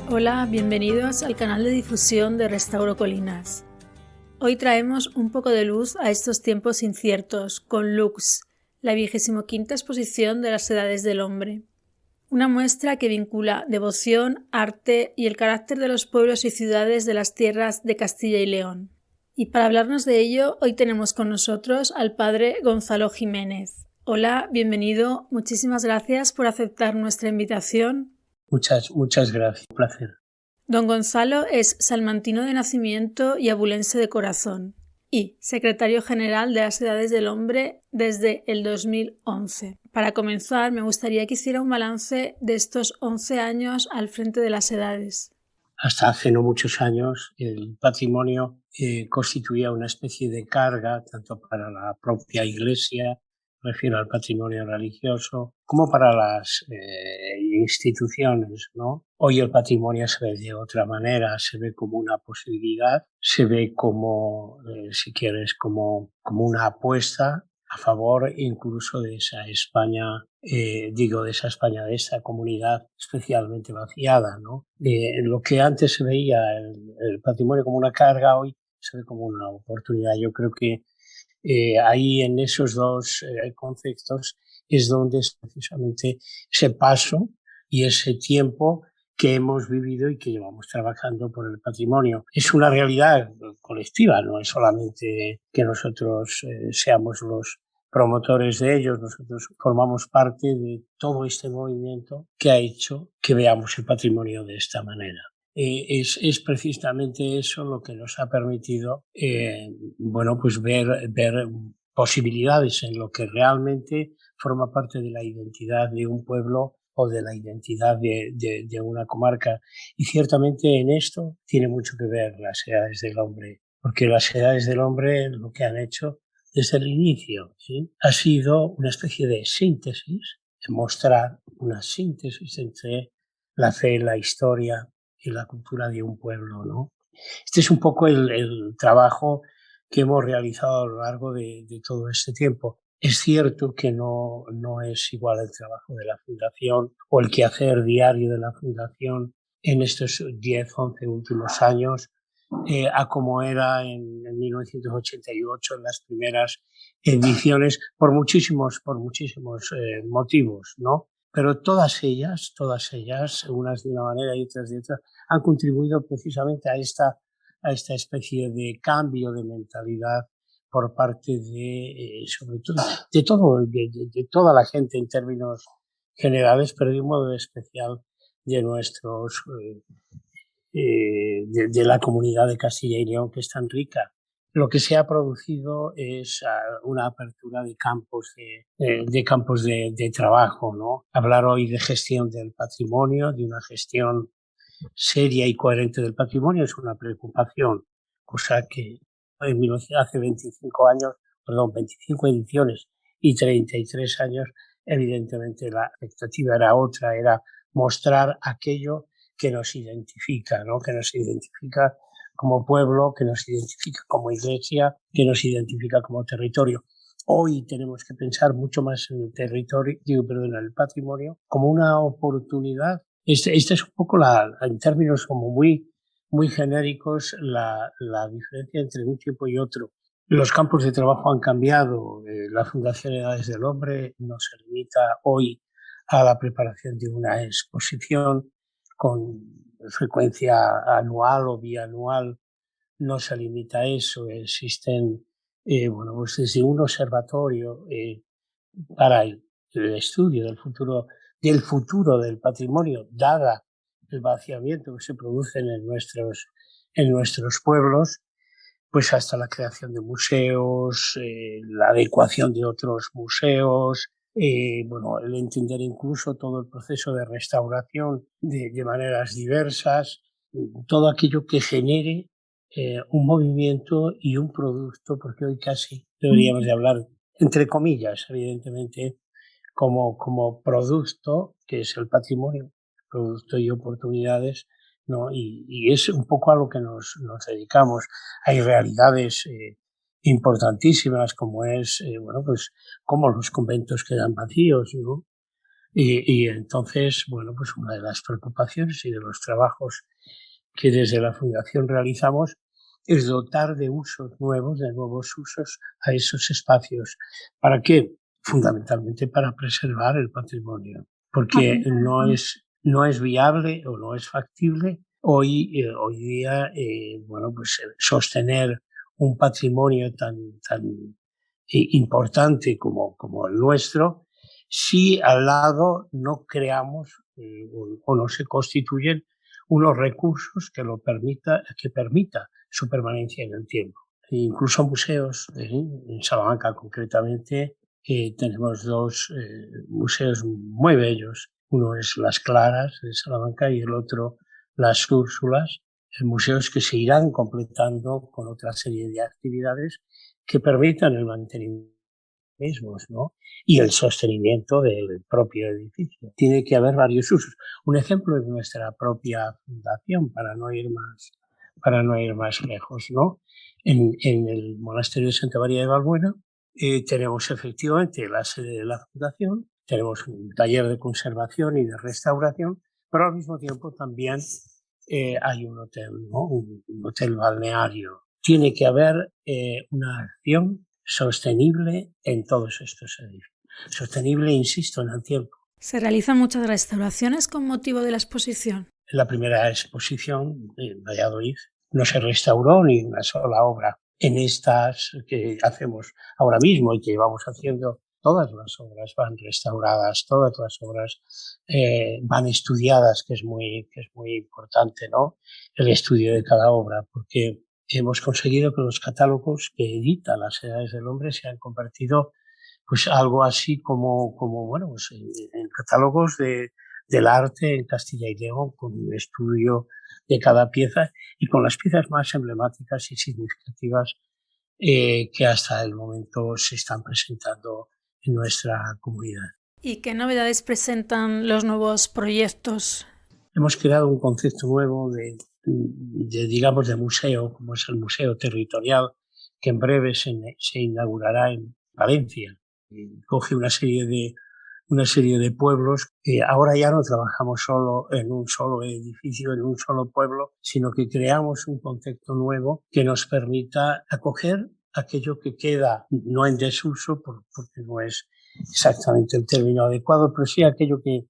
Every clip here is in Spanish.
Hola, bienvenidos al canal de difusión de Restauro Colinas. Hoy traemos un poco de luz a estos tiempos inciertos con Lux, la 25ª exposición de las Edades del Hombre. Una muestra que vincula devoción, arte y el carácter de los pueblos y ciudades de las tierras de Castilla y León. Y para hablarnos de ello, hoy tenemos con nosotros al padre Gonzalo Jiménez. Hola, bienvenido. Muchísimas gracias por aceptar nuestra invitación. Muchas gracias. Un placer. Don Gonzalo es salmantino de nacimiento y abulense de corazón y secretario general de las Edades del Hombre desde el 2011. Para comenzar, me gustaría que hiciera un balance de estos 11 años al frente de las Edades. Hasta hace no muchos años el patrimonio constituía una especie de carga tanto para la propia Iglesia, refiero al patrimonio religioso, como para las instituciones, ¿no? Hoy el patrimonio se ve de otra manera, se ve como una posibilidad, se ve como, si quieres, como una apuesta a favor incluso de esa España, de esa comunidad especialmente vaciada, ¿no? Lo que antes se veía el patrimonio como una carga, hoy se ve como una oportunidad. Yo creo que ahí en esos dos conceptos es donde es precisamente ese paso y ese tiempo que hemos vivido y que llevamos trabajando por el patrimonio. Es una realidad colectiva, no es solamente que nosotros seamos los promotores de ellos, nosotros formamos parte de todo este movimiento que ha hecho que veamos el patrimonio de esta manera. Es precisamente eso lo que nos ha permitido pues ver posibilidades en lo que realmente forma parte de la identidad de un pueblo o de la identidad de una comarca. Y ciertamente en esto tiene mucho que ver las Edades del Hombre, porque las Edades del Hombre lo que han hecho desde el inicio, ¿sí?, ha sido una especie de síntesis, de mostrar una síntesis entre la fe, la historia y la cultura de un pueblo, ¿no? Este es un poco el trabajo que hemos realizado a lo largo de todo este tiempo. Es cierto que no es igual el trabajo de la Fundación o el quehacer diario de la Fundación en estos 10, 11 últimos años a como era en 1988, en las primeras ediciones, por muchísimos motivos, ¿no? Pero todas ellas, unas de una manera y otras de otra, han contribuido precisamente a esta especie de cambio de mentalidad por parte sobre todo, de toda la gente en términos generales, pero de un modo especial de nuestros de la comunidad de Castilla y León, que es tan rica. Lo que se ha producido es una apertura de campos de trabajo, ¿no? Hablar hoy de gestión del patrimonio, de una gestión seria y coherente del patrimonio, es una preocupación, cosa que hace 25 años, 25 ediciones y 33 años, evidentemente la expectativa era otra, era mostrar aquello que nos identifica, ¿no? Que nos identifica como pueblo, que nos identifica como iglesia, que nos identifica como territorio. Hoy tenemos que pensar mucho más en el territorio, en el patrimonio, como una oportunidad. Esta es un poco en términos como muy genéricos, la diferencia entre un tiempo y otro. Los campos de trabajo han cambiado. La Fundación Edades del Hombre no se limita hoy a la preparación de una exposición con frecuencia anual o bianual. No se limita a eso. Existen, pues desde un observatorio para el estudio del futuro del patrimonio, dada el vaciamiento que se produce en nuestros pueblos, pues hasta la creación de museos, la adecuación de otros museos, el entender incluso todo el proceso de restauración de maneras diversas, todo aquello que genere un movimiento y un producto, porque hoy casi deberíamos de hablar, entre comillas, evidentemente, como producto, que es el patrimonio, producto y oportunidades, ¿no? Y es un poco a lo que nos dedicamos. Hay realidades importantísimas como es, pues, como los conventos quedan vacíos, ¿no? Y entonces, bueno, pues una de las preocupaciones y de los trabajos que desde la Fundación realizamos es dotar de usos nuevos, de nuevos usos a esos espacios. ¿Para qué? Fundamentalmente para preservar el patrimonio, porque no es viable o no es factible hoy día bueno, pues, sostener un patrimonio tan importante como el nuestro si al lado no creamos o no se constituyen unos recursos que permita su permanencia en el tiempo. E incluso museos, en Salamanca concretamente, tenemos dos museos muy bellos. Uno es Las Claras de Salamanca y el otro Las Úrsulas, museos que se irán completando con otra serie de actividades que permitan el mantenimiento mismos, ¿no? Y el sostenimiento del propio edificio. Tiene que haber varios usos. Un ejemplo es nuestra propia fundación, para no ir más lejos, ¿no? En el monasterio de Santa María de Valbuena tenemos efectivamente la sede de la fundación, tenemos un taller de conservación y de restauración, pero al mismo tiempo también hay un hotel, ¿no? Un hotel balneario. Tiene que haber una acción sostenible en todos estos edificios. Sostenible, insisto, en el tiempo. ¿Se realizan muchas restauraciones con motivo de la exposición? En la primera exposición en Valladolid no se restauró ni una sola obra. En estas que hacemos ahora mismo y que llevamos haciendo, todas las obras van restauradas, todas las obras van estudiadas, que es muy importante, ¿no? El estudio de cada obra, porque hemos conseguido que los catálogos que edita las Edades del Hombre se han convertido pues algo así como bueno, pues en catálogos del arte en Castilla y León, con un estudio de cada pieza y con las piezas más emblemáticas y significativas que hasta el momento se están presentando en nuestra comunidad. ¿Y qué novedades presentan los nuevos proyectos? Hemos creado un concepto nuevo digamos, de museo, como es el Museo Territorial, que en breve se inaugurará en Valencia. Coge una serie de pueblos. Ahora ya no trabajamos solo en un solo edificio, en un solo pueblo, sino que creamos un concepto nuevo que nos permita acoger aquello que queda no en desuso, porque no es exactamente el término adecuado, pero sí aquello que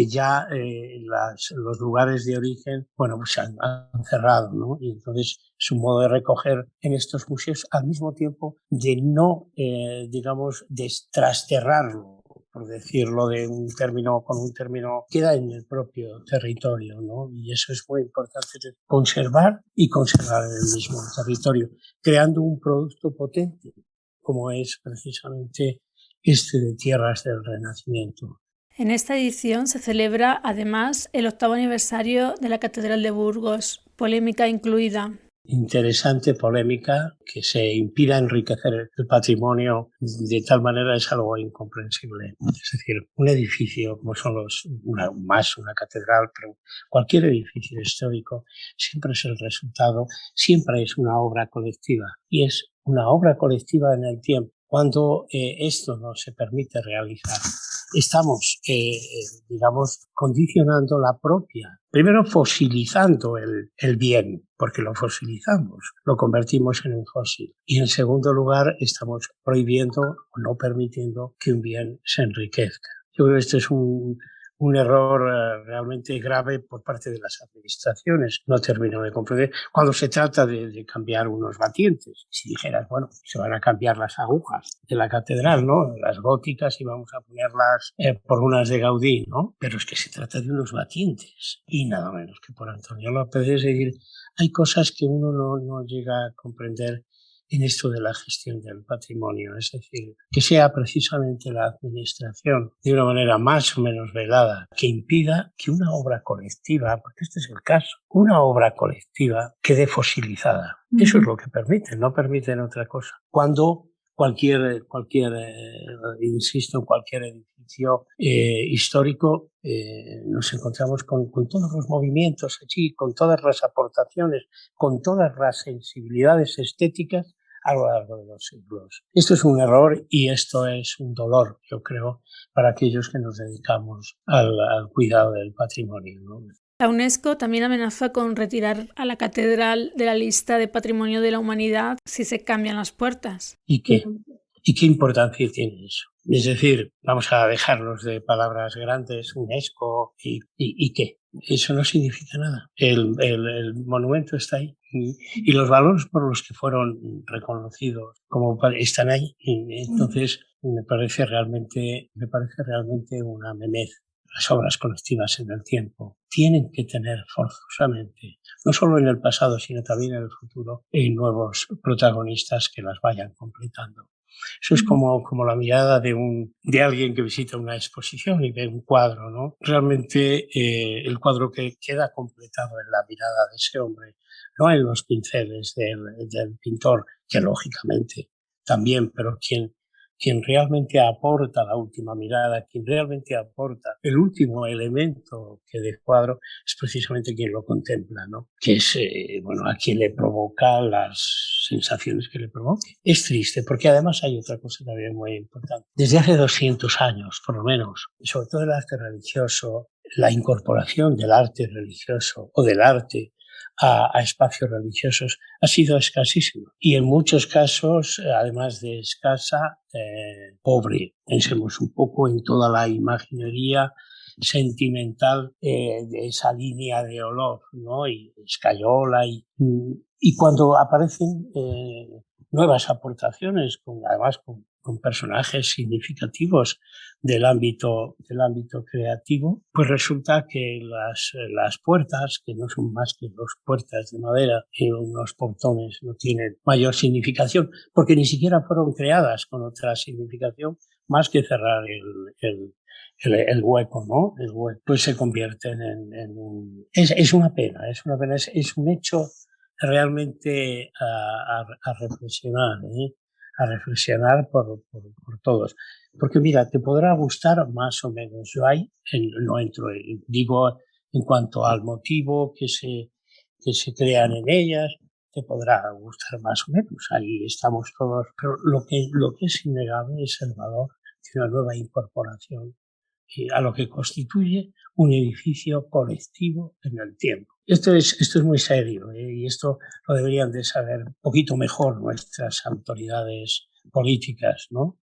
ya los lugares de origen, bueno, pues han cerrado, ¿no? Y entonces es un modo de recoger en estos museos al mismo tiempo de no, digamos, trasterrarlo, por decirlo con un término, queda en el propio territorio, ¿no? Y eso es muy importante, conservar en el mismo territorio, creando un producto potente, como es precisamente de Tierras del Renacimiento. En esta edición se celebra además el 8º aniversario de la Catedral de Burgos, polémica incluida. Interesante polémica que se impida enriquecer el patrimonio de tal manera es algo incomprensible. Es decir, un edificio como son una catedral, pero cualquier edificio histórico siempre es el resultado, siempre es una obra colectiva y es una obra colectiva en el tiempo. Cuando esto no se permite realizar, estamos, digamos, condicionando la propia, primero fosilizando el bien, porque lo fosilizamos, lo convertimos en un fósil. Y en segundo lugar, estamos prohibiendo o no permitiendo que un bien se enriquezca. Yo creo que este es un error realmente grave por parte de las administraciones. No termino de comprender. Cuando se trata de cambiar unos batientes, si dijeras, bueno, se van a cambiar las agujas de la catedral, ¿no? Las góticas y vamos a ponerlas por unas de Gaudí, ¿no? Pero es que se trata de unos batientes y nada menos que por Antonio López. Es decir, hay cosas que uno no llega a comprender en esto de la gestión del patrimonio, es decir, que sea precisamente la administración, de una manera más o menos velada, que impida que una obra colectiva, porque este es el caso, una obra colectiva quede fosilizada. Eso es lo que permiten, no permiten otra cosa. Cuando insisto, cualquier edificio histórico, nos encontramos con todos los movimientos allí, con todas las aportaciones, con todas las sensibilidades estéticas a lo largo de los siglos. Esto es un error y esto es un dolor, yo creo, para aquellos que nos dedicamos al cuidado del patrimonio, ¿no? La UNESCO también amenaza con retirar a la catedral de la lista de Patrimonio de la Humanidad si se cambian las puertas. ¿Y qué? ¿Y qué importancia tiene eso? Es decir, vamos a dejarnos de palabras grandes, UNESCO, ¿y qué? Eso no significa nada. El monumento está ahí y los valores por los que fueron reconocidos como están ahí. Y entonces me parece realmente una memez. Las obras colectivas en el tiempo tienen que tener forzosamente, no solo en el pasado, sino también en el futuro, nuevos protagonistas que las vayan completando. Eso es como la mirada de alguien que visita una exposición y ve un cuadro, ¿no? Realmente el cuadro que queda completado en la mirada de ese hombre, no en los pinceles del pintor, que lógicamente también, pero quien realmente aporta la última mirada, quien realmente aporta el último elemento que del cuadro, es precisamente quien lo contempla, ¿no? Que es, a quien le provoca las sensaciones que le provoque. Es triste, porque además hay otra cosa también muy importante. Desde hace 200 años, por lo menos, sobre todo el arte religioso, la incorporación del arte religioso o del arte a espacios religiosos ha sido escasísimo y en muchos casos, además de escasa, pobre. Pensemos un poco en toda la imaginería sentimental de esa línea de olor, ¿no? Y escayola y cuando aparecen nuevas aportaciones, además con personajes significativos del ámbito creativo, pues resulta que las puertas, que no son más que dos puertas de madera y unos portones, no tienen mayor significación, porque ni siquiera fueron creadas con otra significación más que cerrar el hueco, ¿no? El hueco, pues se convierten en un... Es una pena, es un hecho realmente a reflexionar, ¿eh? A reflexionar por todos. Porque mira, te podrá gustar más o menos. Yo ahí no entro, digo, en cuanto al motivo que se crean en ellas, te podrá gustar más o menos. Ahí estamos todos. Pero lo que es innegable es el valor de una nueva incorporación a lo que constituye un edificio colectivo en el tiempo. Esto es muy serio, y esto lo deberían de saber un poquito mejor nuestras autoridades políticas, ¿no?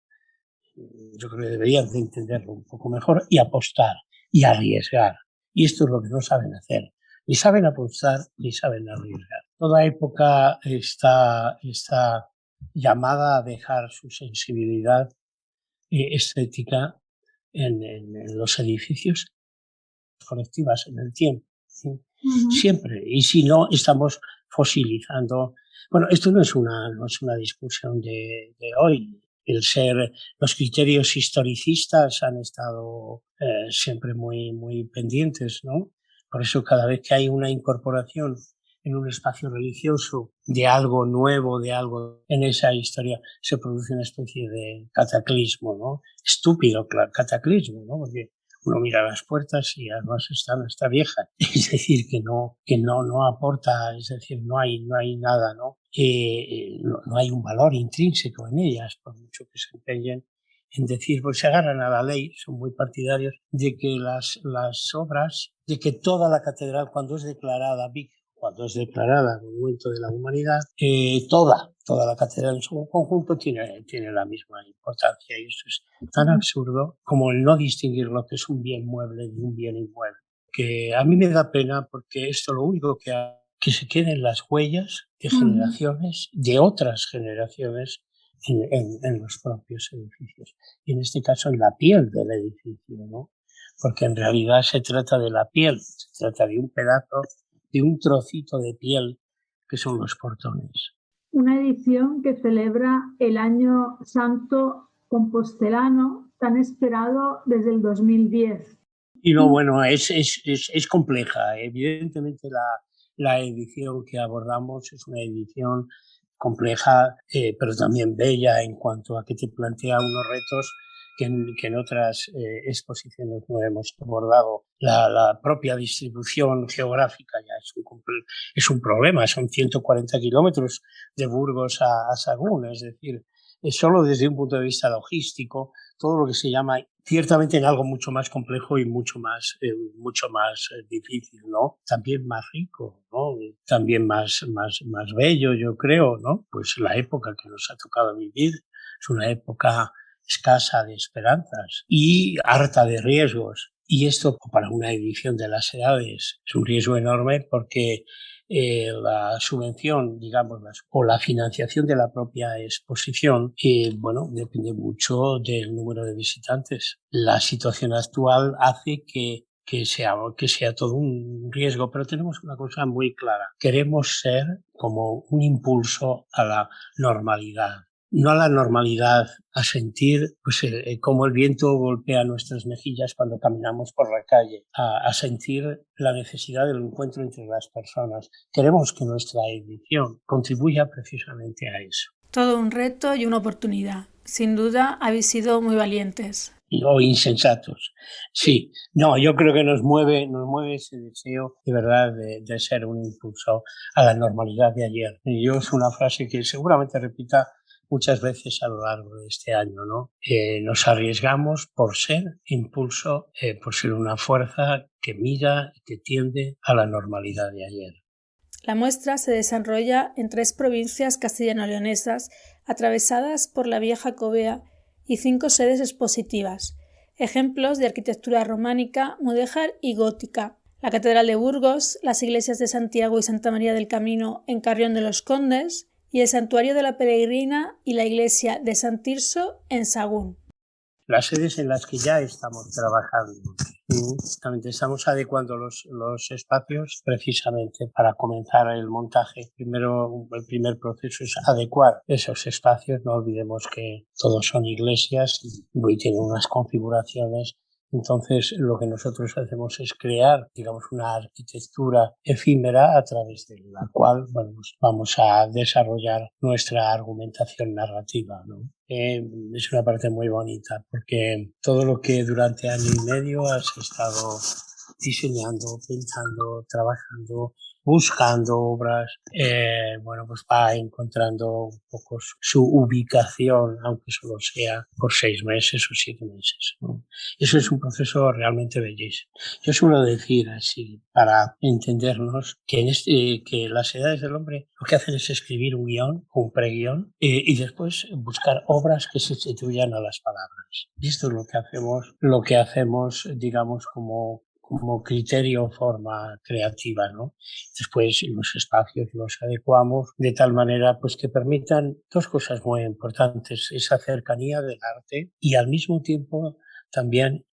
Yo creo que deberían de entenderlo un poco mejor y apostar y arriesgar. Y esto es lo que no saben hacer. Ni saben apostar ni saben arriesgar. Toda época está llamada a dejar su sensibilidad estética en los edificios colectivas en el tiempo. ¿Sí? Siempre. Y si no, estamos fosilizando. Bueno, esto no es una discusión de hoy. Los criterios historicistas han estado siempre muy pendientes, ¿no? Por eso cada vez que hay una incorporación en un espacio religioso de algo nuevo, de algo en esa historia, se produce una especie de cataclismo, ¿no? Estúpido cataclismo, ¿no? Porque uno mira las puertas y además está vieja. Es decir, que no aporta, es decir, no hay nada, ¿no? No hay un valor intrínseco en ellas, por mucho que se empeñen en decir, pues se agarran a la ley, son muy partidarios de que las obras, de que toda la catedral, cuando es declarada Monumento de la Humanidad, toda la catedral en su conjunto tiene la misma importancia, y eso es tan absurdo como el no distinguir lo que es un bien mueble de un bien inmueble, que a mí me da pena, porque esto lo único que se queden las huellas de generaciones, de otras generaciones, en los propios edificios. Y en este caso en la piel del edificio, ¿no? Porque en realidad se trata de la piel, se trata de un pedazo, de un trocito de piel que son los portones. Una edición que celebra el Año Santo Compostelano, tan esperado desde el 2010. Y no, bueno, es compleja. Evidentemente la edición que abordamos es una edición compleja, pero también bella en cuanto a que te plantea unos retos que en otras exposiciones no hemos abordado. La propia distribución geográfica ya es un problema. Son 140 kilómetros de Burgos a Sagún, es decir, es solo desde un punto de vista logístico, todo lo que se llama ciertamente en algo mucho más complejo y mucho más difícil, ¿no? También más rico, ¿no? También más bello, yo creo, ¿no? Pues la época que nos ha tocado vivir es una época escasa de esperanzas y harta de riesgos. Y esto para una edición de las edades es un riesgo enorme porque la subvención, digamos, o la financiación de la propia exposición, bueno, depende mucho del número de visitantes. La situación actual hace que sea todo un riesgo, pero tenemos una cosa muy clara. Queremos ser como un impulso a la normalidad. No a la normalidad, a sentir pues, cómo el viento golpea nuestras mejillas cuando caminamos por la calle, a sentir la necesidad del encuentro entre las personas. Queremos que nuestra edición contribuya precisamente a eso. Todo un reto y una oportunidad. Sin duda habéis sido muy valientes. O insensatos. Sí, no, yo creo que nos mueve ese deseo de verdad de ser un impulso a la normalidad de ayer. Y yo es una frase que seguramente repita muchas veces a lo largo de este año, ¿no? Nos arriesgamos por ser impulso, por ser una fuerza que mira, que tiende a la normalidad de ayer. La muestra se desarrolla en 3 provincias castellano-leonesas atravesadas por la vía jacobea y 5 sedes expositivas, ejemplos de arquitectura románica, mudéjar y gótica. La Catedral de Burgos, las iglesias de Santiago y Santa María del Camino en Carrión de los Condes y el Santuario de la Peregrina y la iglesia de San Tirso en Sagún. Las sedes en las que ya estamos trabajando. Justamente estamos adecuando los espacios precisamente para comenzar el montaje. Primero, el primer proceso es adecuar esos espacios. No olvidemos que todos son iglesias y tienen unas configuraciones. Entonces, lo que nosotros hacemos es crear, digamos, una arquitectura efímera a través de la cual, bueno, pues vamos a desarrollar nuestra argumentación narrativa, ¿no? Es una parte muy bonita porque todo lo que durante año y medio has estado diseñando, pensando, trabajando, buscando obras, bueno, pues va encontrando un poco su ubicación, aunque solo sea por 6 meses o 7 meses, ¿no? Eso es un proceso realmente bellísimo. Yo suelo decir así, para entendernos, que las edades del hombre lo que hacen es escribir un guión, un preguión, y después buscar obras que se sustituyan a las palabras. Y esto es lo que hacemos, digamos, como criterio o forma creativa, ¿no? Después los espacios los adecuamos de tal manera pues que permitan 2 cosas muy importantes, esa cercanía del arte y al mismo tiempo también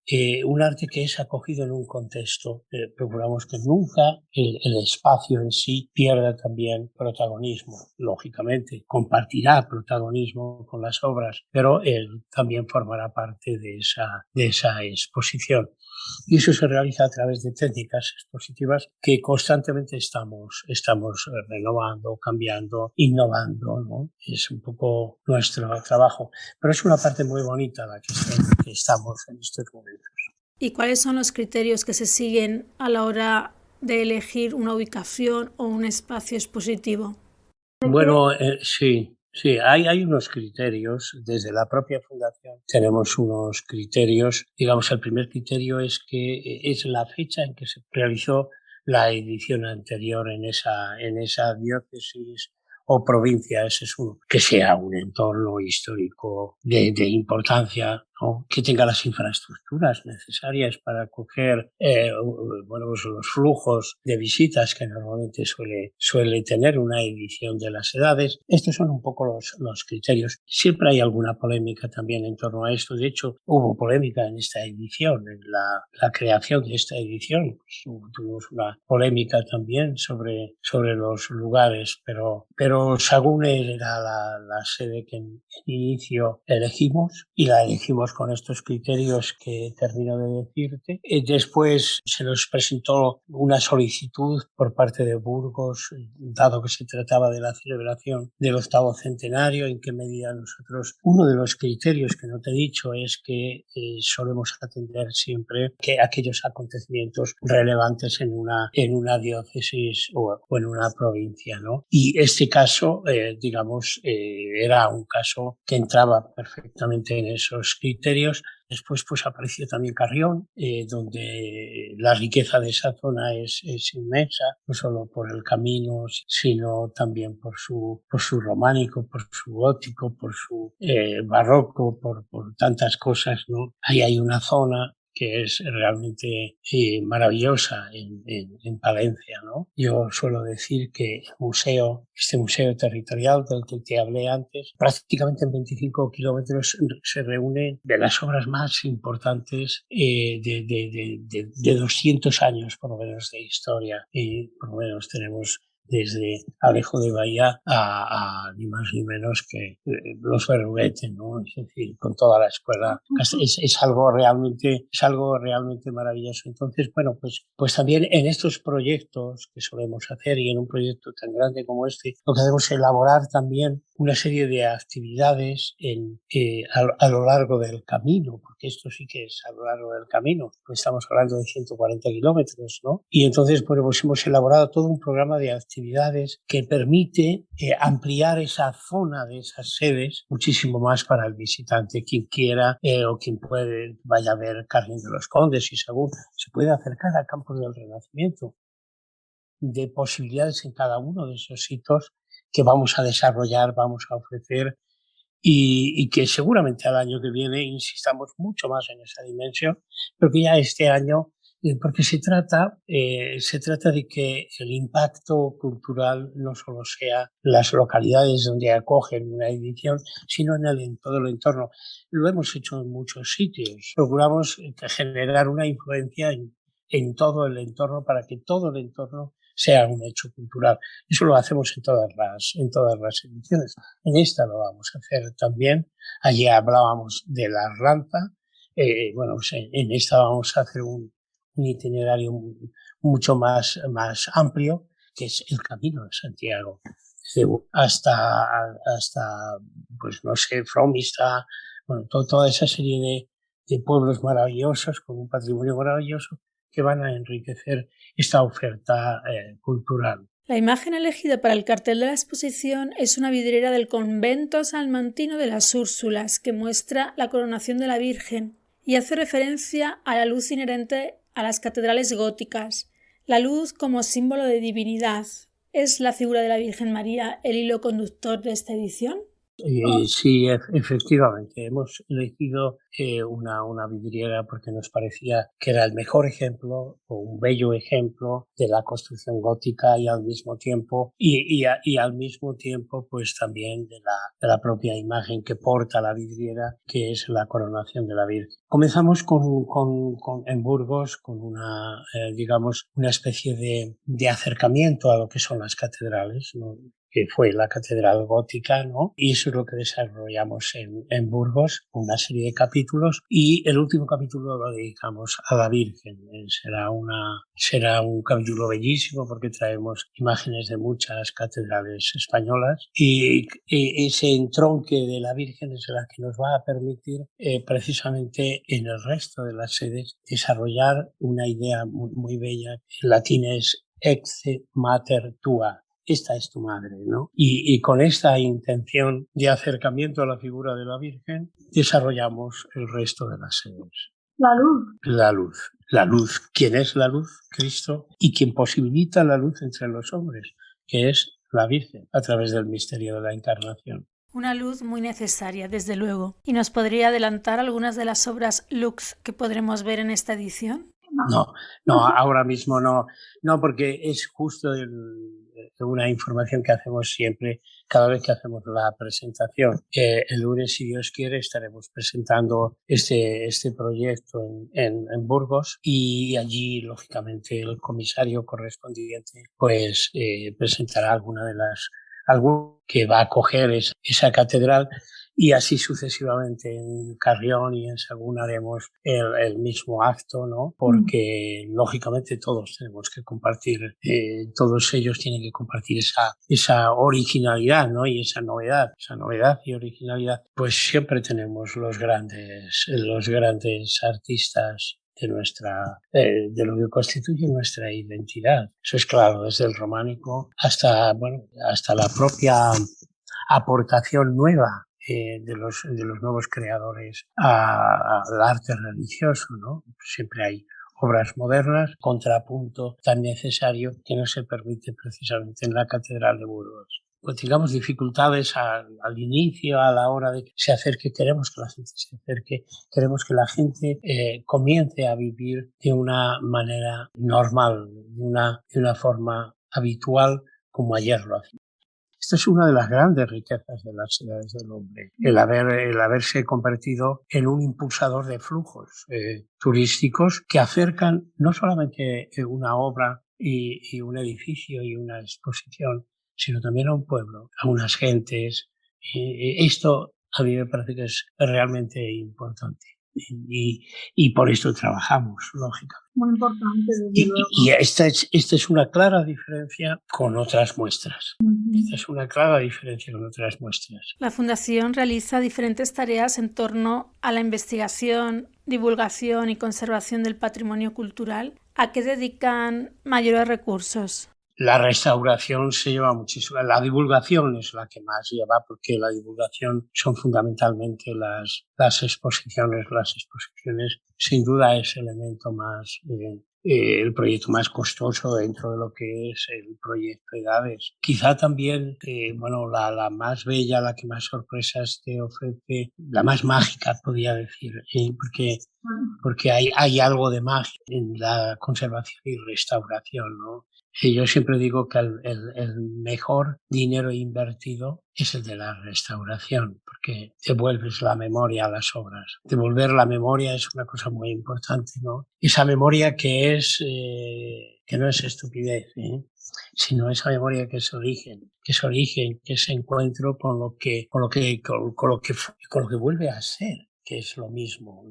un arte que es acogido en un contexto. Procuramos que nunca el espacio en sí pierda también protagonismo. Lógicamente, compartirá protagonismo con las obras, pero él también formará parte de esa exposición. Y eso se realiza a través de técnicas expositivas que constantemente estamos renovando, cambiando, innovando, ¿no? Es un poco nuestro trabajo. Pero es una parte muy bonita la que estamos en estos momentos. ¿Y cuáles son los criterios que se siguen a la hora de elegir una ubicación o un espacio expositivo? Bueno, sí. Sí, hay unos criterios, desde la propia fundación tenemos unos criterios. Digamos, el primer criterio es que es la fecha en que se realizó la edición anterior en esa diócesis o provincia, ese es uno. Que sea un entorno histórico de importancia, ¿no? Que tenga las infraestructuras necesarias para acoger bueno, pues los flujos de visitas que normalmente suele tener una edición de las edades. Estos son un poco los criterios. Siempre hay alguna polémica también en torno a esto. De hecho, hubo polémica en esta edición, en la creación de esta edición. Pues, tuvimos una polémica también sobre los lugares, pero Sagún era la sede que en inicio elegimos y la elegimos digamos, con estos criterios que termino de decirte. Después se nos presentó una solicitud por parte de Burgos, dado que se trataba de la celebración del 8º centenario, en qué medida nosotros, uno de los criterios que no te he dicho es que solemos atender siempre que aquellos acontecimientos relevantes en una diócesis o en una provincia, ¿no? Y este caso, digamos, era un caso que entraba perfectamente en esos criterios. Después pues apareció también Carrión, donde la riqueza de esa zona es inmensa, no solo por el camino, sino también por su románico, por su gótico, por su barroco, por tantas cosas, ¿no? Ahí hay una zona que es realmente maravillosa en Palencia, ¿no? Yo suelo decir que este museo territorial del que te hablé antes, prácticamente en 25 kilómetros se reúnen de las obras más importantes de 200 años, por lo menos, de historia. Y por lo menos tenemos desde Alejo de Bahía a ni más ni menos que los Berruguete, ¿no? Es decir, con toda la escuela. Es algo realmente maravilloso. Entonces, bueno, pues también en estos proyectos que solemos hacer y en un proyecto tan grande como este, lo que hacemos es elaborar también una serie de actividades a lo largo del camino, porque esto sí que es a lo largo del camino, pues estamos hablando de 140 kilómetros, ¿no? Y entonces, bueno, pues hemos elaborado todo un programa de actividades que permite ampliar esa zona de esas sedes muchísimo más para el visitante. Quien quiera o quien puede, vaya a ver Carrión de los Condes y según se puede acercar a Campos del Renacimiento, de posibilidades en cada uno de esos sitios que vamos a desarrollar, vamos a ofrecer y que seguramente al año que viene insistamos mucho más en esa dimensión, pero que ya este año, porque se trata de que el impacto cultural no solo sea las localidades donde acogen una edición, sino en todo el entorno. Lo hemos hecho en muchos sitios. Procuramos generar una influencia en todo el entorno para que todo el entorno sea un hecho cultural. Eso lo hacemos en todas las ediciones. En esta lo vamos a hacer también. Allí hablábamos de la Arlanta. Bueno, pues en esta vamos a hacer un itinerario mucho más amplio, que es el Camino de Santiago. Hasta pues no sé, Fromista, bueno, toda esa serie de pueblos maravillosos con un patrimonio maravilloso que van a enriquecer esta oferta cultural. La imagen elegida para el cartel de la exposición es una vidriera del convento salmantino de las Úrsulas que muestra la coronación de la Virgen y hace referencia a la luz inherente a las catedrales góticas. La luz como símbolo de divinidad. ¿Es la figura de la Virgen María el hilo conductor de esta edición? Sí, efectivamente. Hemos elegido una vidriera porque nos parecía que era el mejor ejemplo o un bello ejemplo de la construcción gótica y al mismo tiempo pues también de la propia imagen que porta la vidriera, que es la coronación de la Virgen. Comenzamos en Burgos con digamos, una especie de acercamiento a lo que son las catedrales, ¿no? Que fue la catedral gótica, ¿no? Y eso es lo que desarrollamos en Burgos, una serie de capítulos, y el último capítulo lo dedicamos a la Virgen. Será un capítulo bellísimo porque traemos imágenes de muchas catedrales españolas y ese entronque de la Virgen es la que nos va a permitir precisamente en el resto de las sedes desarrollar una idea muy, muy bella. En latín es ecce mater tua. Esta es tu madre, ¿no? Y con esta intención de acercamiento a la figura de la Virgen, desarrollamos el resto de las sedes. La luz. La luz. La luz. ¿Quién es la luz? Cristo. Y quien posibilita la luz entre los hombres, que es la Virgen, a través del misterio de la Encarnación. Una luz muy necesaria, desde luego. ¿Y nos podría adelantar algunas de las obras Lux que podremos ver en esta edición? No, ahora mismo no, porque es justo una información que hacemos siempre cada vez que hacemos la presentación. El lunes, si Dios quiere, estaremos presentando este proyecto en Burgos y allí, lógicamente, el comisario correspondiente pues presentará algo que va a acoger esa catedral. y así sucesivamente. En Carrión y en Sagún haremos el mismo acto, ¿no? Porque lógicamente todos tenemos que compartir, todos ellos tienen que compartir esa originalidad, ¿no? Y esa novedad y originalidad. Pues siempre tenemos los grandes artistas de lo que constituye nuestra identidad. Eso es claro, desde el románico hasta la propia aportación nueva de los nuevos creadores al arte religioso, ¿no? Siempre hay obras modernas, contrapunto tan necesario que no se permite precisamente en la Catedral de Burgos. Pues digamos dificultades al inicio, a la hora de que se acerque, queremos que la gente se acerque, queremos que la gente comience a vivir de una manera normal, de una forma habitual como ayer lo hacía. Esta es una de las grandes riquezas de las ciudades del hombre, el haberse convertido en un impulsador de flujos turísticos que acercan no solamente una obra y un edificio y una exposición, sino también a un pueblo, a unas gentes. Esto a mí me parece que es realmente importante. Y por esto trabajamos, lógicamente. Muy importante, desde luego. Y esta es una clara diferencia con otras muestras. Esta es una clara diferencia con otras muestras. La Fundación realiza diferentes tareas en torno a la investigación, divulgación y conservación del patrimonio cultural. ¿A qué dedican mayores recursos? La restauración se lleva muchísimo. La divulgación es la que más lleva, porque la divulgación son fundamentalmente las exposiciones. Las exposiciones, sin duda, es el elemento más, el proyecto más costoso dentro de lo que es el proyecto Edades. Quizá también, la más bella, la que más sorpresas te ofrece, la más mágica, podría decir, porque hay algo de magia en la conservación y restauración, ¿no? Y yo siempre digo que el mejor dinero invertido es el de la restauración, porque devuelves la memoria a las obras. Devolver la memoria es una cosa muy importante, ¿no? Esa memoria que no es estupidez, sino esa memoria que es origen, que es encuentro con lo que vuelve a ser, que es lo mismo.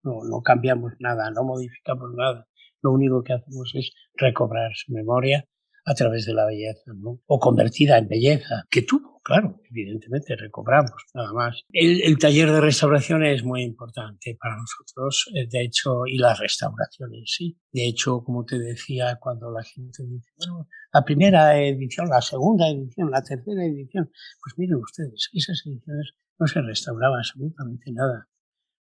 No cambiamos nada, no modificamos nada. Lo único que hacemos es recobrar su memoria a través de la belleza, ¿no? O convertida en belleza, que tuvo, claro, evidentemente recobramos, nada más. El taller de restauración es muy importante para nosotros, de hecho, y la restauración en sí. De hecho, como te decía, cuando la gente dice, bueno, la primera edición, la segunda edición, la tercera edición, pues miren ustedes, esas ediciones no se restauraba absolutamente nada.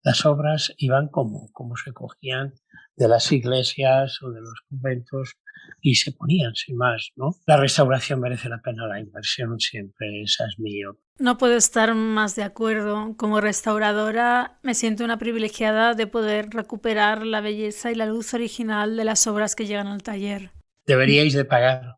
Las obras iban como se cogían de las iglesias o de los conventos y se ponían sin más, ¿no? La restauración merece la pena la inversión siempre, esa es mi opinión. No puedo estar más de acuerdo. Como restauradora me siento una privilegiada de poder recuperar la belleza y la luz original de las obras que llegan al taller. Deberíais de pagar.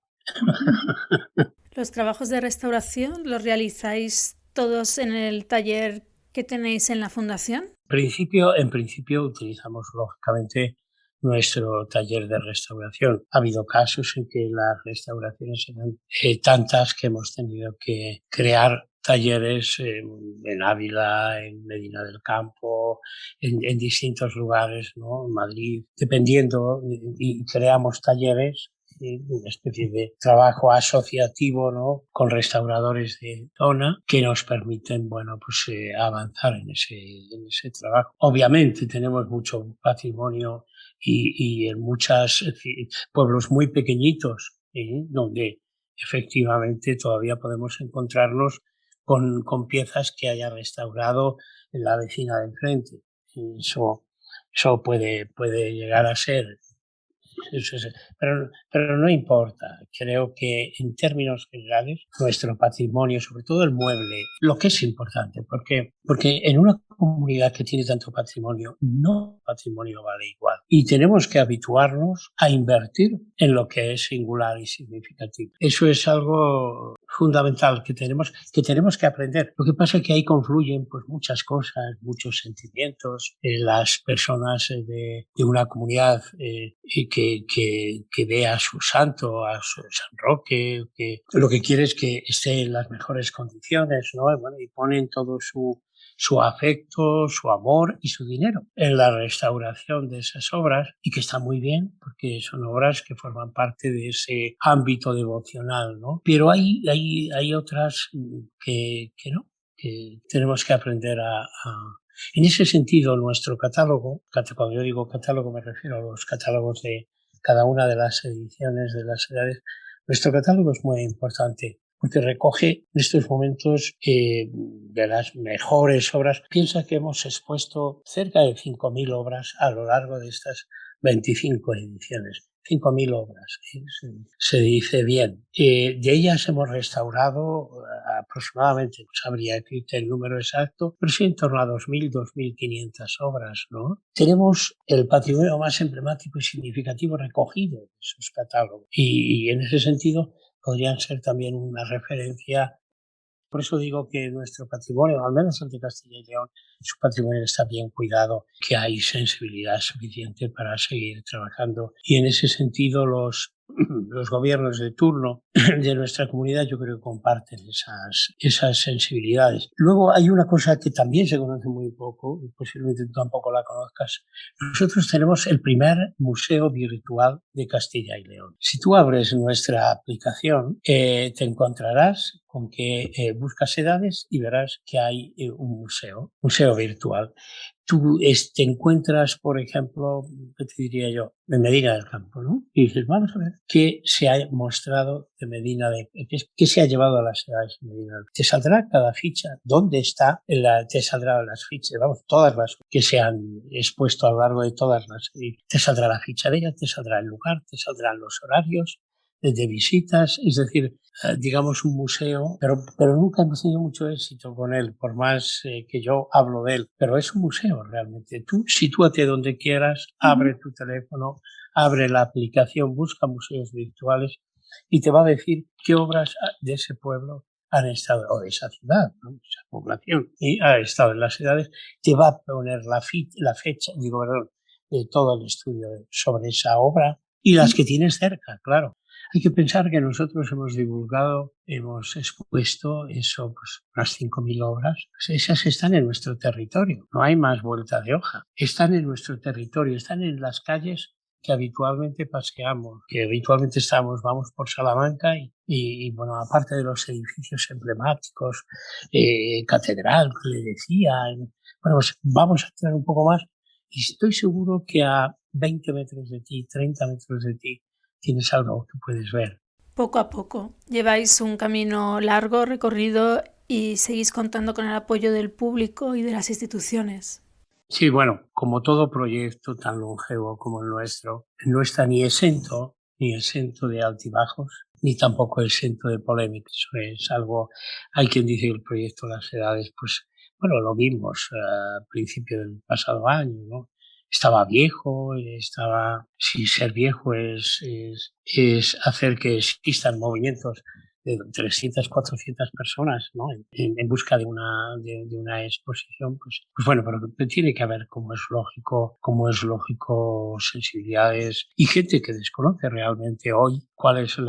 ¿Los trabajos de restauración los realizáis todos en el taller que tenéis en la Fundación? En principio utilizamos lógicamente nuestro taller de restauración. Ha habido casos en que las restauraciones eran tantas que hemos tenido que crear talleres en Ávila, en Medina del Campo, en distintos lugares, ¿no? En Madrid, dependiendo, y creamos talleres, una especie de trabajo asociativo, ¿no? Con restauradores de zona que nos permiten, avanzar en ese trabajo. Obviamente tenemos mucho patrimonio y en muchos pueblos muy pequeñitos, donde efectivamente todavía podemos encontrarnos con piezas que haya restaurado la vecina de enfrente. Y eso puede llegar a ser. Pero no importa. Creo que en términos generales nuestro patrimonio, sobre todo el mueble, lo que es importante, porque en una comunidad que tiene tanto patrimonio, no patrimonio vale igual. Y tenemos que habituarnos a invertir en lo que es singular y significativo. Eso es algo fundamental que tenemos que aprender. Lo que pasa es que ahí confluyen pues muchas cosas, muchos sentimientos. Las personas de una comunidad que ve a su santo, a su San Roque, que lo que quiere es que esté en las mejores condiciones, ¿no? Bueno, y ponen todo su afecto, su amor y su dinero en la restauración de esas obras, y que está muy bien porque son obras que forman parte de ese ámbito devocional, ¿no? Pero hay otras que no, que tenemos que aprender En ese sentido, nuestro catálogo, cuando yo digo catálogo me refiero a los catálogos de cada una de las ediciones de las edades, nuestro catálogo es muy importante porque recoge en estos momentos de las mejores obras. Piensa que hemos expuesto cerca de 5.000 obras a lo largo de estas 25 ediciones. 5.000 obras, se dice bien. De ellas hemos restaurado aproximadamente, no sabría decirte el número exacto, pero sí en torno a 2.000, 2.500 obras, ¿no? Tenemos el patrimonio más emblemático y significativo recogido en esos catálogos, y en ese sentido podrían ser también una referencia. Por eso digo que nuestro patrimonio, al menos el de Castilla y León, su patrimonio está bien cuidado, que hay sensibilidad suficiente para seguir trabajando. Y en ese sentido los gobiernos de turno de nuestra comunidad yo creo que comparten esas sensibilidades. Luego hay una cosa que también se conoce muy poco, y posiblemente tú tampoco la conozcas. Nosotros tenemos el primer museo virtual de Castilla y León. Si tú abres nuestra aplicación, te encontrarás con que buscas edades y verás que hay un museo virtual. Tú te encuentras, por ejemplo, ¿qué te diría yo? De Medina del Campo, ¿no? Y dices, vamos a ver qué se ha mostrado de qué se ha llevado a las edades de Medina del Campo. Te saldrá cada ficha, dónde está, te saldrán las fichas, vamos, todas las que se han expuesto a lo largo de todas las. Te saldrá la ficha de ellas, te saldrá el lugar, te saldrán los horarios de visitas, es decir, digamos un museo, pero nunca hemos tenido mucho éxito con él, por más que yo hablo de él, pero es un museo realmente. Tú sitúate donde quieras, abre tu teléfono, abre la aplicación, busca museos virtuales y te va a decir qué obras de ese pueblo han estado, o de esa ciudad, ¿no? Esa población, y ha estado en las ciudades. Te va a poner la fecha, de todo el estudio sobre esa obra y las que tienes cerca, claro. Hay que pensar que nosotros hemos divulgado, hemos expuesto eso, pues unas 5.000 obras. Pues esas están en nuestro territorio, no hay más vuelta de hoja. Están en nuestro territorio, están en las calles que habitualmente paseamos, que habitualmente vamos por Salamanca y bueno, aparte de los edificios emblemáticos, catedral, que le decían, bueno, pues vamos a entrar un poco más y estoy seguro que a 20 metros de ti, 30 metros de ti, tienes algo que puedes ver. Poco a poco. Lleváis un camino largo recorrido y seguís contando con el apoyo del público y de las instituciones. Sí, bueno, como todo proyecto tan longevo como el nuestro, no está ni exento de altibajos, ni tampoco exento de polémicas. Eso es algo, hay quien dice que el proyecto de las edades, pues, bueno, lo vimos a principio del pasado año, ¿no? Estaba viejo, si ser viejo es hacer que existan movimientos de 300, 400 personas, ¿no? En busca de una exposición, pues bueno, pero tiene que haber, como es lógico, sensibilidades y gente que desconoce realmente hoy cuál es el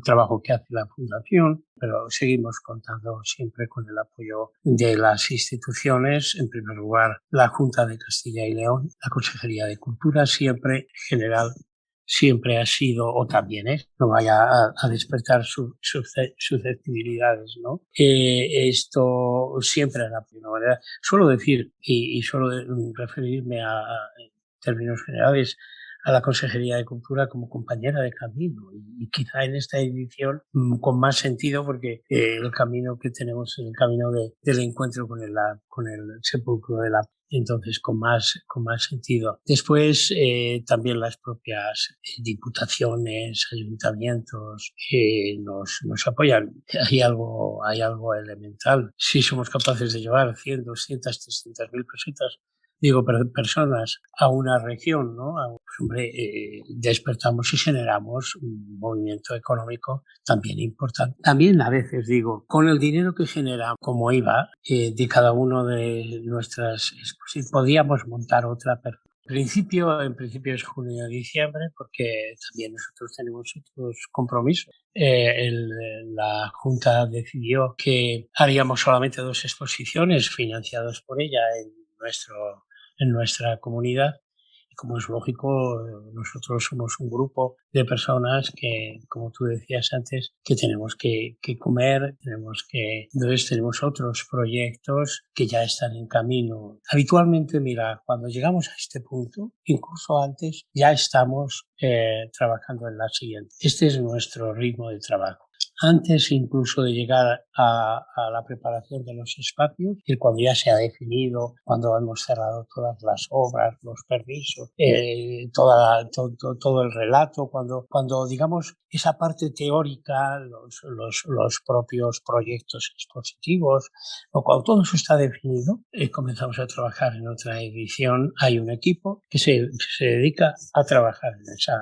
trabajo que hace la Fundación, pero seguimos contando siempre con el apoyo de las instituciones, en primer lugar la Junta de Castilla y León, la Consejería de Cultura, siempre general, siempre ha sido, o también es, no vaya a despertar susceptibilidades, ¿no? Esto siempre en la primera. Suelo decir, y suelo referirme en términos generales, a la Consejería de Cultura como compañera de camino, y quizá en esta edición con más sentido, porque el camino que tenemos es el camino del encuentro con el sepulcro de la. Entonces, con más sentido. Después, también las propias diputaciones, ayuntamientos nos apoyan. Hay algo elemental. Si somos capaces de llevar 100, 200, 300.000 pesetas digo, personas a una región, ¿no? Pues, hombre, despertamos y generamos un movimiento económico también importante. También a veces digo, con el dinero que genera como IVA de cada uno de nuestras exposiciones, podíamos montar otra. En principio es junio-diciembre, porque también nosotros tenemos otros compromisos. La Junta decidió que haríamos solamente 2 exposiciones financiadas por ella en nuestra comunidad. Y como es lógico, nosotros somos un grupo de personas que, como tú decías antes, que tenemos que comer, entonces tenemos otros proyectos que ya están en camino. Habitualmente, mira, cuando llegamos a este punto, incluso antes, ya estamos trabajando en la siguiente. Este es nuestro ritmo de trabajo. Antes incluso de llegar a la preparación de los espacios, y cuando ya se ha definido, cuando hemos cerrado todas las obras, los permisos, todo el relato, cuando digamos esa parte teórica, los propios proyectos expositivos, o cuando todo eso está definido, comenzamos a trabajar en otra edición. Hay un equipo que se dedica a trabajar en esa.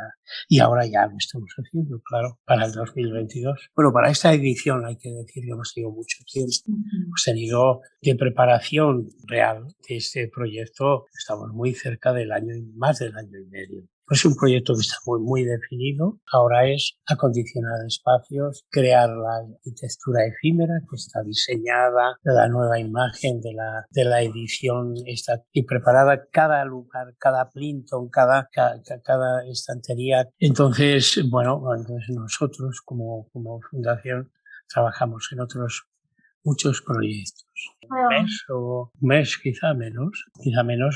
Y ahora ya lo estamos haciendo, claro, para el 2022. Bueno, para esta edición hay que decir que hemos tenido mucho tiempo. Hemos tenido de preparación real de este proyecto, estamos muy cerca del año, más del año y medio. Es un proyecto que está muy definido. Ahora es acondicionar espacios, crear la arquitectura efímera que está diseñada, la nueva imagen de la edición está y preparada, cada lugar, cada plinton, cada estantería. Entonces, bueno, entonces nosotros como fundación trabajamos en otros muchos proyectos. Un mes quizá menos,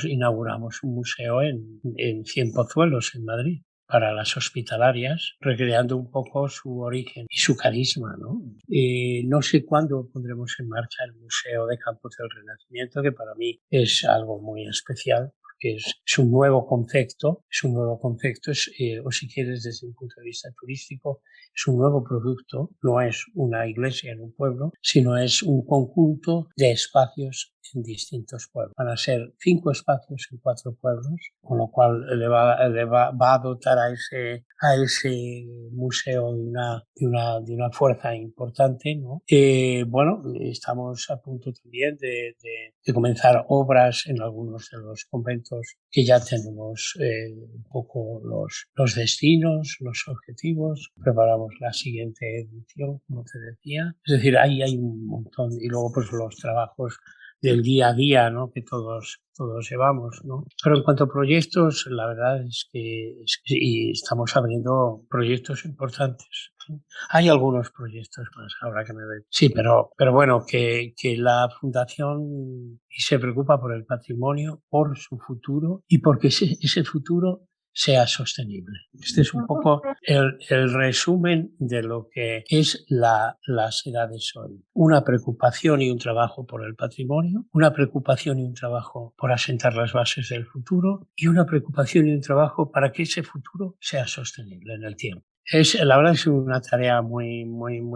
inauguramos un museo en Cienpozuelos, en Madrid, para las hospitalarias, recreando un poco su origen y su carisma, ¿no? No sé cuándo pondremos en marcha el Museo de Campos del Renacimiento, que para mí es algo muy especial. Es un nuevo concepto, o si quieres desde un punto de vista turístico, es un nuevo producto, no es una iglesia en un pueblo, sino es un conjunto de espacios en distintos pueblos. Van a ser 5 espacios en 4 pueblos, con lo cual va a dotar a ese museo de una fuerza importante, ¿no? Bueno, estamos a punto también de comenzar obras en algunos de los conventos que ya tenemos un poco los destinos, los objetivos. Preparamos la siguiente edición, como te decía. Es decir, ahí hay un montón. Y luego pues los trabajos del día a día, ¿no? Que todos llevamos, ¿no? Pero en cuanto a proyectos, la verdad es que y estamos abriendo proyectos importantes. Hay algunos proyectos más ahora que me veo. Sí, pero bueno, que la fundación se preocupa por el patrimonio, por su futuro y porque ese futuro sea sostenible. Este es un poco el resumen de lo que es las edades hoy. Una preocupación y un trabajo por el patrimonio, una preocupación y un trabajo por asentar las bases del futuro y una preocupación y un trabajo para que ese futuro sea sostenible en el tiempo. La verdad es una tarea muy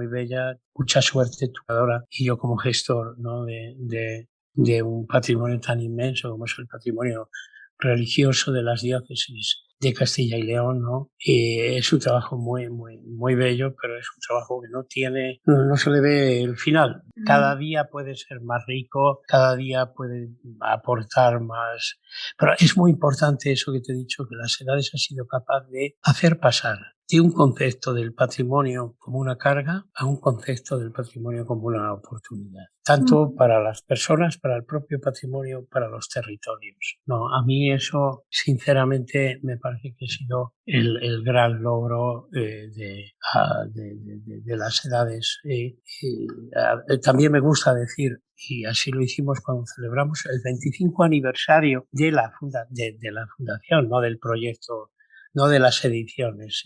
bella. Mucha suerte tu creadora y yo como gestor, ¿no? de un patrimonio tan inmenso como es el patrimonio religioso de las diócesis de Castilla y León, ¿no? Es un trabajo muy bello, pero es un trabajo que no se le ve el final. Cada día puede ser más rico, cada día puede aportar más. Pero es muy importante eso que te he dicho, que las edades han sido capaces de hacer pasar de un concepto del patrimonio como una carga a un concepto del patrimonio como una oportunidad, tanto para las personas, para el propio patrimonio, para los territorios. No, a mí eso, sinceramente, me parece que ha sido el gran logro de las edades. También me gusta decir, y así lo hicimos cuando celebramos el 25 aniversario de la fundación, no del proyecto, no de las ediciones,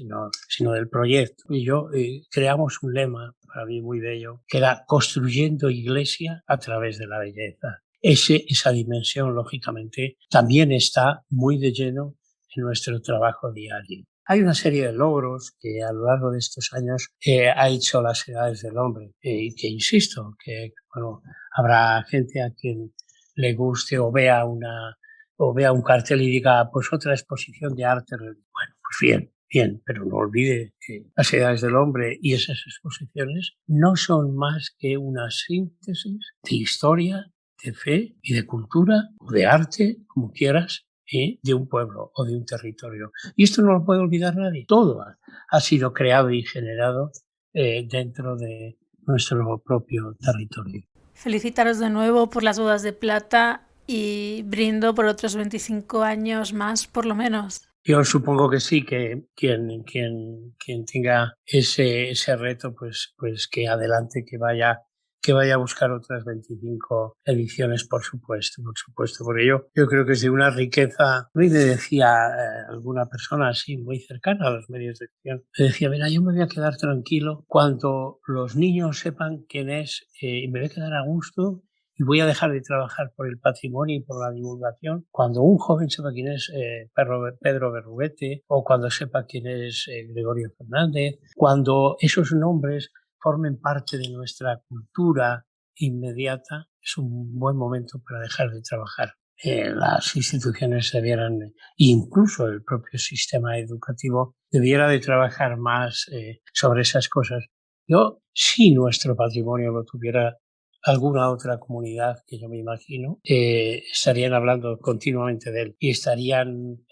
sino del proyecto. Y yo creamos un lema para mí muy bello, que era construyendo iglesia a través de la belleza. Esa dimensión, lógicamente, también está muy de lleno en nuestro trabajo diario. Hay una serie de logros que a lo largo de estos años ha hecho las edades del hombre y que insisto, que bueno, habrá gente a quien le guste o vea o vea un cartel y diga, pues otra exposición de arte. Bueno, pues bien, pero no olvide que las edades del hombre y esas exposiciones no son más que una síntesis de historia, de fe y de cultura, o de arte, como quieras, de un pueblo o de un territorio. Y esto no lo puede olvidar nadie. Todo ha sido creado y generado dentro de nuestro propio territorio. Felicitaros de nuevo por las bodas de plata y brindo por otros 25 años más, por lo menos. Yo supongo que sí, que quien tenga ese reto, pues que adelante, que vaya a buscar otras 25 ediciones, por supuesto, porque yo creo que es de una riqueza. A mí me decía alguna persona así muy cercana a los medios de acción, me decía, mira, yo me voy a quedar tranquilo cuando los niños sepan quién es y me voy a quedar a gusto y voy a dejar de trabajar por el patrimonio y por la divulgación cuando un joven sepa quién es Pedro Berruguete, o cuando sepa quién es Gregorio Fernández, cuando esos nombres formen parte de nuestra cultura inmediata. Es un buen momento para dejar de trabajar. Las instituciones debieran, incluso el propio sistema educativo, debiera de trabajar más sobre esas cosas. Si nuestro patrimonio lo tuviera alguna otra comunidad, que yo me imagino, estarían hablando continuamente de él y estarían,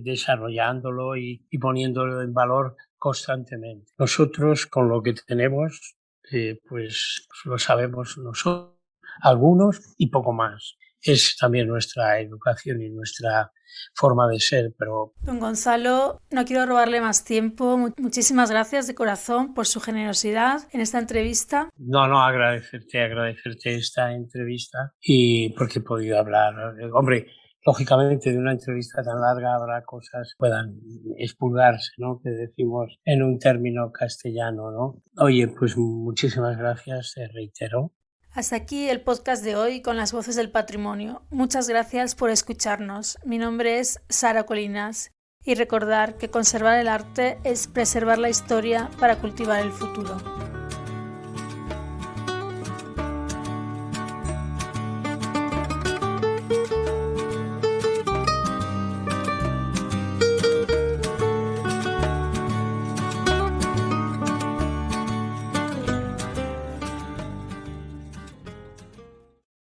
desarrollándolo y poniéndolo en valor constantemente. Nosotros, con lo que tenemos, pues lo sabemos nosotros, algunos, y poco más. Es también nuestra educación y nuestra forma de ser, pero... Don Gonzalo, no quiero robarle más tiempo. Muchísimas gracias de corazón por su generosidad en esta entrevista. No, agradecerte esta entrevista y porque he podido hablar. Hombre, lógicamente de una entrevista tan larga habrá cosas que puedan expurgarse, ¿no? Que decimos en un término castellano, ¿no? Oye, pues muchísimas gracias, te reitero. Hasta aquí el podcast de hoy con las voces del patrimonio. Muchas gracias por escucharnos. Mi nombre es Sara Colinas y recordar que conservar el arte es preservar la historia para cultivar el futuro.